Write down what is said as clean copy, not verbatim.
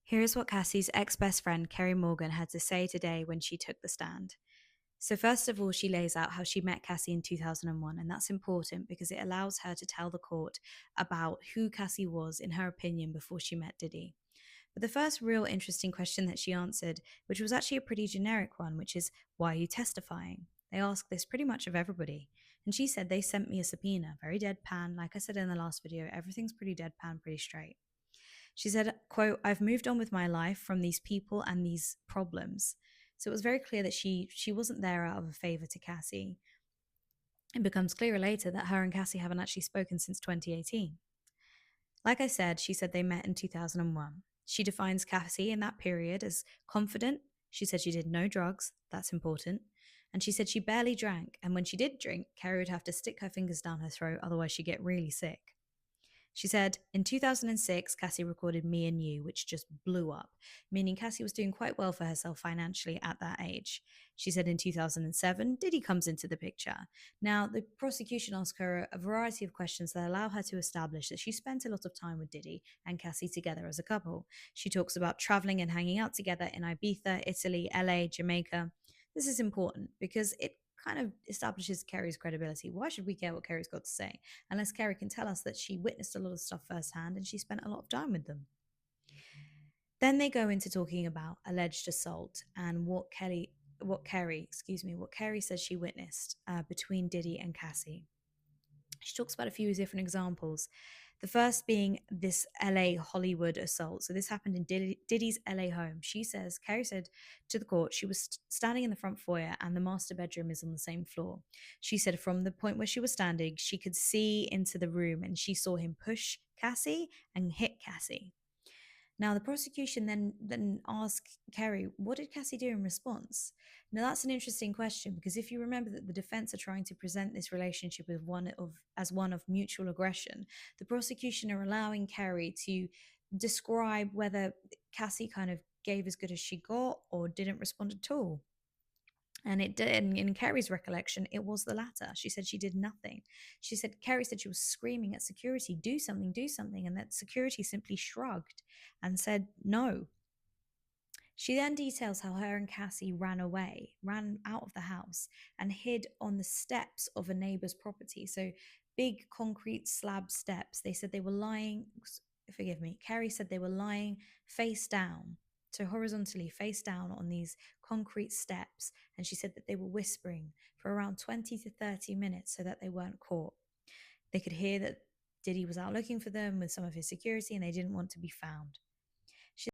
Here is what Cassie's ex best friend, Kerry Morgan, had to say today when she took the stand. So, first of all, she lays out how she met Cassie in 2001, and that's important because it allows her to tell the court about who Cassie was, in her opinion, before she met Diddy. But the first real interesting question that she answered, which was actually a pretty generic one, which is, why are you testifying? They ask this pretty much of everybody. And she said they sent me a subpoena, very deadpan. Like I said in the last video, everything's pretty deadpan, pretty straight. She said, quote, I've moved on with my life from these people and these problems. So it was very clear that she wasn't there out of a favor to Cassie. It becomes clearer later that her and Cassie haven't actually spoken since 2018. Like I said, she said they met in 2001. She defines Cassie in that period as confident. She said she did no drugs. That's important. And she said she barely drank. And when she did drink, Carrie would have to stick her fingers down her throat, otherwise she'd get really sick. She said, in 2006, Cassie recorded Me and You, which just blew up, meaning Cassie was doing quite well for herself financially at that age. She said in 2007, Diddy comes into the picture. Now, the prosecution asked her a variety of questions that allow her to establish that she spent a lot of time with Diddy and Cassie together as a couple. She talks about traveling and hanging out together in Ibiza, Italy, LA, Jamaica. This is important because it kind of establishes Kerry's credibility. Why should we care what Kerry's got to say? Unless Kerry can tell us that she witnessed a lot of stuff firsthand and she spent a lot of time with them. Then they go into talking about alleged assault and what Kerry says she witnessed between Diddy and Cassie. She talks about a few different examples. The first being this LA Hollywood assault. So this happened in Diddy's LA home. Carrie said to the court, she was standing in the front foyer and the master bedroom is on the same floor. She said from the point where she was standing, she could see into the room and she saw him push Cassie and hit Cassie. Now, the prosecution then asked Kerry, what did Cassie do in response? Now, that's an interesting question because if you remember that the defense are trying to present this relationship as one of mutual aggression, the prosecution are allowing Kerry to describe whether Cassie kind of gave as good as she got or didn't respond at all. And it did, in Kerry's recollection, it was the latter. She said she did nothing. Kerry said she was screaming at security, do something, do something. And that security simply shrugged and said no. She then details how her and Cassie ran out of the house and hid on the steps of a neighbor's property. So big concrete slab steps. They said they were lying, forgive me, Kerry said they were lying face down. So horizontally face down on these concrete steps. And she said that they were whispering for around 20 to 30 minutes so that they weren't caught. They could hear that Diddy was out looking for them with some of his security and they didn't want to be found.